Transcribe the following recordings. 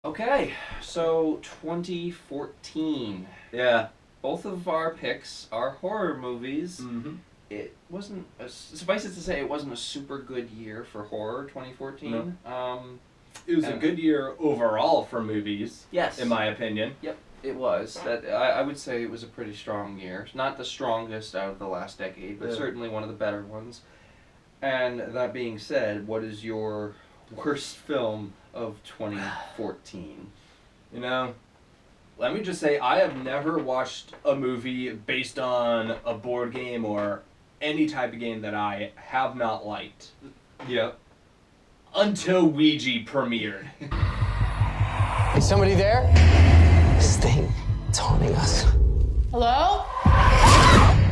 Okay, so 2014. Yeah. Both of our picks are horror movies. Mm-hmm. It wasn't, suffice it to say, it wasn't a super good year for horror, 2014. It was a good year overall for movies. Yes. In my opinion. Yep, it was. I would say it was a pretty strong year. Not the strongest out of the last decade, but certainly one of the better ones. And that being said, what is your worst film of 2014? You know, let me just say I have never watched a movie based on a board game or any type of game that I have not liked. Yep. Until Ouija premiered. Is somebody there? This thing, it's haunting us. Hello?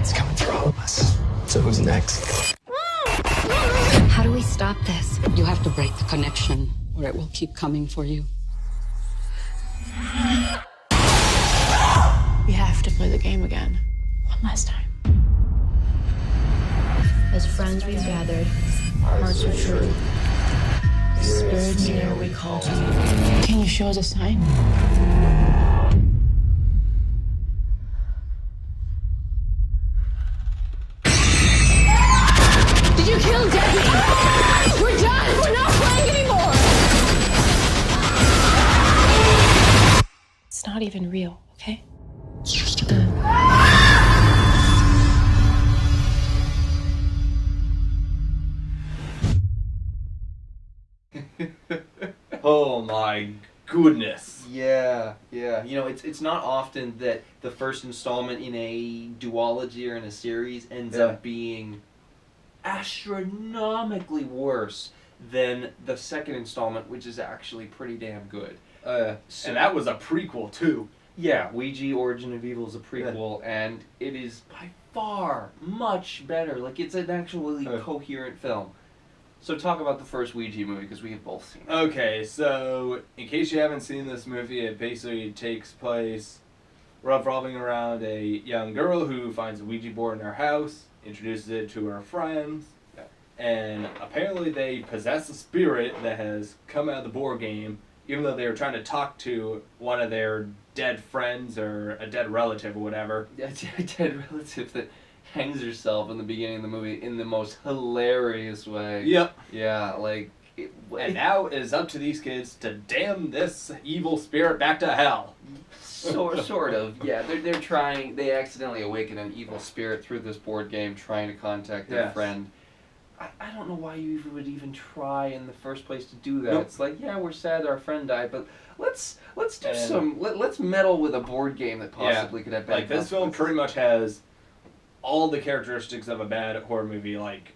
It's coming through all of us. So who's next? How do we stop this? You have to break the connection, or it will keep coming for you. We have to play the game again. One last time. As friends we've gathered, hearts are true. Spirits near we call to you. Can you show us a sign? Did you kill Debbie? We're done! We're not playing anymore! It's not even real, okay? It's just a game. Oh my goodness. Yeah. You know, it's not often that the first installment in a duology or in a series ends up being astronomically worse than the second installment, which is actually pretty damn good. And that was a prequel too. Yeah, Ouija Origin of Evil is a prequel, and it is by far much better. Like, it's an actually coherent film. So talk about the first Ouija movie, because we have both seen it. Okay, so in case you haven't seen this movie, it basically takes place revolving around a young girl who finds a Ouija board in her house, introduces it to her friends, and apparently they possess a spirit that has come out of the board game, even though they were trying to talk to one of their dead friends or a dead relative or whatever. Yeah, a dead relative that hangs herself in the beginning of the movie in the most hilarious way. Yep. Yeah, like... And now it is up to these kids to damn this evil spirit back to hell. Sort of. Yeah, they're trying... They accidentally awaken an evil spirit through this board game trying to contact their friend. I don't know why you would even try in the first place to do that. Nope. It's like, yeah, we're sad our friend died, but let's do let's meddle with a board game that possibly could have bad this film pretty much has all the characteristics of a bad horror movie, like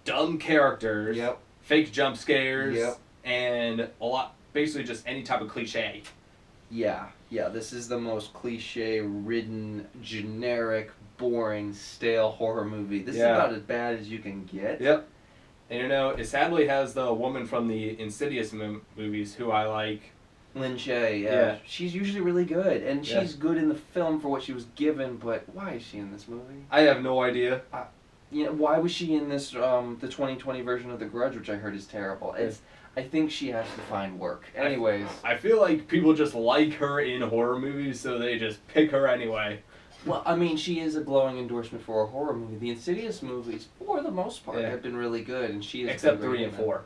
dumb characters, fake jump scares, and basically just any type of cliche. Yeah, this is the most cliche-ridden, generic, boring, stale horror movie. This is about as bad as you can get. Yep. And you know, it sadly has the woman from the Insidious movies who I like. Lin Shaye, yeah. She's usually really good, and she's good in the film for what she was given, but why is she in this movie? I have no idea. You know, why was she in this, the 2020 version of The Grudge, which I heard is terrible? I think she has to find work. Anyways. I feel like people just like her in horror movies, so they just pick her anyway. Well, I mean, she is a glowing endorsement for a horror movie. The Insidious movies, for the most part, have been really good, and she is... Except 3 and 4.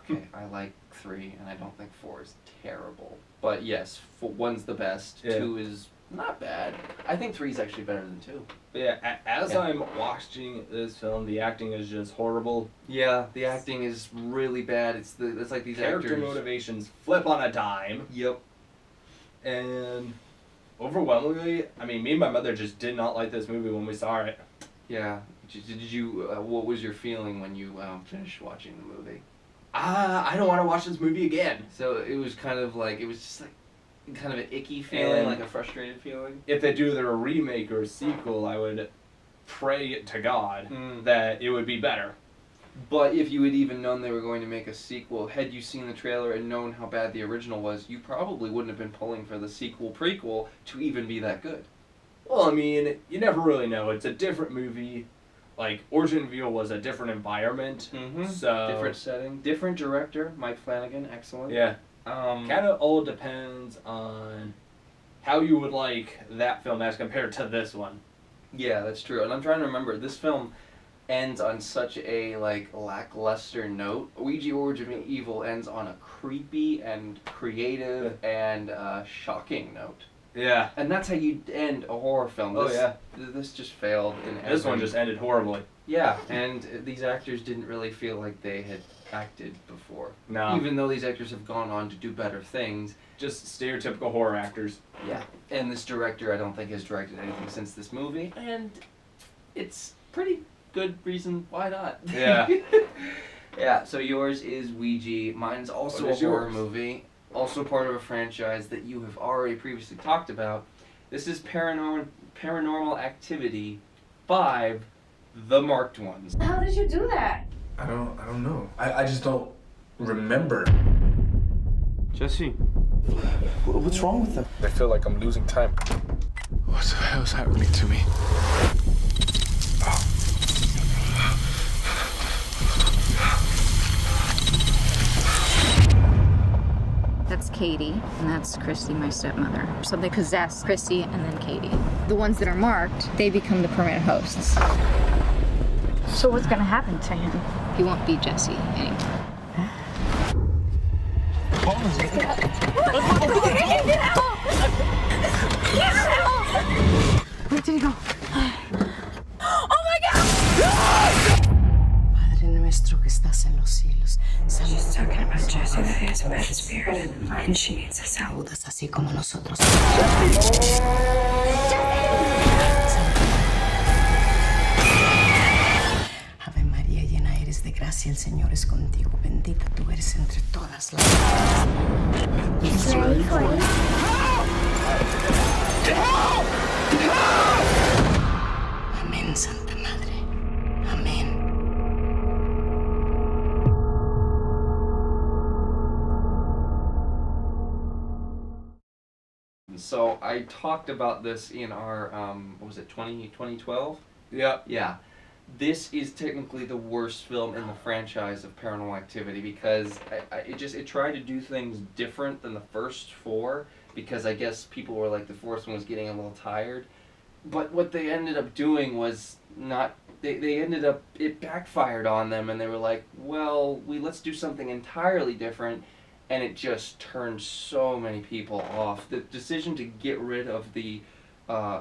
Okay, I like 3, and I don't think 4 is terrible. But yes, 1's the best, 2 is not bad. I think 3 is actually better than 2. But yeah, as I'm watching this film, the acting is just horrible. Yeah, the acting is really bad. It's like these character motivations flip on a dime. Yep. And overwhelmingly, I mean, me and my mother just did not like this movie when we saw it. Yeah. Did you? What was your feeling when you finished watching the movie? I don't want to watch this movie again. So it was kind of like, it was just like kind of an icky feeling, like a frustrated feeling? If they do their remake or sequel, I would pray to God that it would be better. But if you had even known they were going to make a sequel, had you seen the trailer and known how bad the original was, you probably wouldn't have been pulling for the sequel-prequel to even be that good. Well, I mean, you never really know. It's a different movie. Like, Origin of Evil was a different environment. Mm-hmm. So different setting. Different director, Mike Flanagan, excellent. Yeah. Kind of all depends on how you would like that film as compared to this one. Yeah, that's true. And I'm trying to remember, this film ends on such a like lackluster note. Ouija Origin of Evil ends on a creepy and creative and shocking note. Yeah. And that's how you end a horror film. This just failed. This one just ended horribly. Yeah, and these actors didn't really feel like they had acted before. No. Even though these actors have gone on to do better things. Just stereotypical horror actors. Yeah. And this director, I don't think, has directed anything since this movie. And it's pretty good reason why not. Yeah. Yeah, so yours is Ouija. Mine's also a horror movie. Also part of a franchise that you have already previously talked about. This is Paranormal Activity 5, The Marked Ones. How did you do that? I don't know. I just don't remember. Jesse. What's wrong with them? I feel like I'm losing time. What the hell is happening to me? That's Katie, and that's Christy, my stepmother. So they possess Christy and then Katie. The ones that are marked, they become the permanent hosts. So what's gonna happen to him? He won't be Jesse anymore. Where did he go? Oh my God! Padre nuestro que estás en los cielos. She's talking about Jesse that he has a bad spirit and she needs us out. Saludas así como nosotros. Ave María, llena eres de gracia, el Señor es contigo. Bendita tú eres entre todas las Amén, Santa Madre. Amén. So I talked about this in our, what was it, 2012? Yeah. Yeah. This is technically the worst film in the franchise of Paranormal Activity because it tried to do things different than the first four because I guess people were like the fourth one was getting a little tired. But what they ended up doing was not, they ended up, it backfired on them and they were like, well, let's do something entirely different. And it just turned so many people off. The decision to get rid of the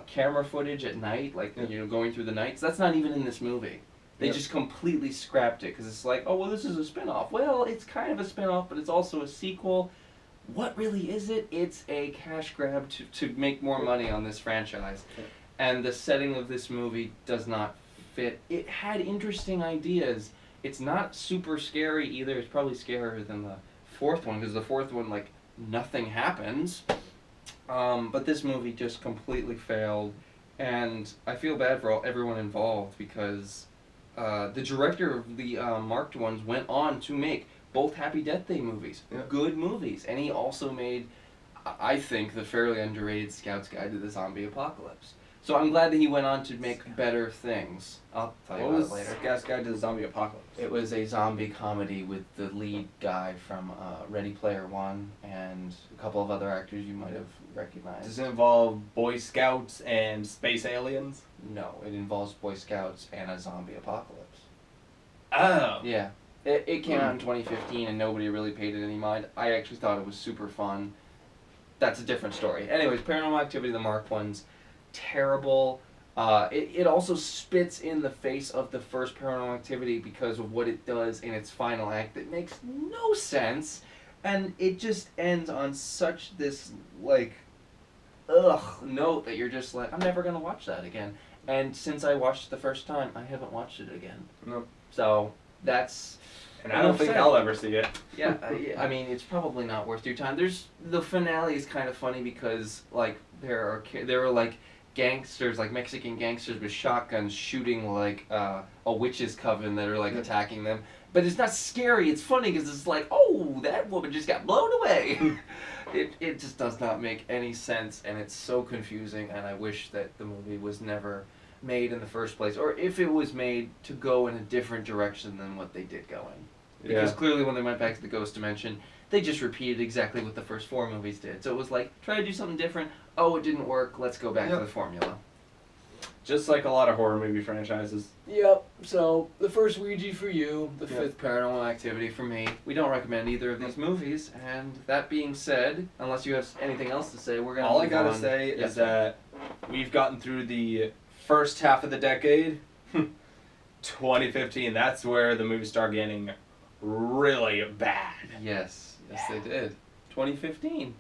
camera footage at night, like going through the nights, that's not even in this movie. They just completely scrapped it because it's like, oh well, this is a spin-off. Well, it's kind of a spin-off, but it's also a sequel. What really is it? It's a cash grab to make more money on this franchise. And the setting of this movie does not fit. It had interesting ideas. It's not super scary either. It's probably scarier than the fourth one because the fourth one, like, nothing happens. But this movie just completely failed, and I feel bad for everyone involved because the director of the Marked Ones went on to make both Happy Death Day movies, good movies, and he also made, I think, the fairly underrated Scout's Guide to the Zombie Apocalypse. So I'm glad that he went on to make better things. I'll tell you about it later. Scout's Guide to the Zombie Apocalypse? It was a zombie comedy with the lead guy from Ready Player One and a couple of other actors you might have recognized. Does it involve Boy Scouts and space aliens? No, it involves Boy Scouts and a zombie apocalypse. Oh. Yeah. It came out in 2015 and nobody really paid it any mind. I actually thought it was super fun. That's a different story. Anyways, Paranormal Activity, the Marked Ones, terrible. It also spits in the face of the first Paranormal Activity because of what it does in its final act that makes no sense. And it just ends on such this, like, note that you're just like, I'm never going to watch that again. And since I watched it the first time, I haven't watched it again. No. So, that's... And I don't think I'll ever see it. Yeah, I mean, it's probably not worth your time. The finale is kind of funny because, like, there are like, gangsters, like Mexican gangsters with shotguns shooting, like, a witch's coven that are, like, attacking them. But it's not scary, it's funny because it's like, oh, that woman just got blown away. It just does not make any sense, and it's so confusing, and I wish that the movie was never made in the first place, or if it was made to go in a different direction than what they did go in. Because clearly when they went back to the ghost dimension, they just repeated exactly what the first 4 movies did. So it was like, try to do something different. Oh, it didn't work. Let's go back to the formula. Just like a lot of horror movie franchises. Yep. So the first Ouija for you, the 5th Paranormal Activity for me. We don't recommend either of these movies. And that being said, unless you have anything else to say, we're gonna. All I gotta say is that we've gotten through the first half of the decade. 2015. That's where the movies start getting really bad. Yes. Yes, they did. 2015.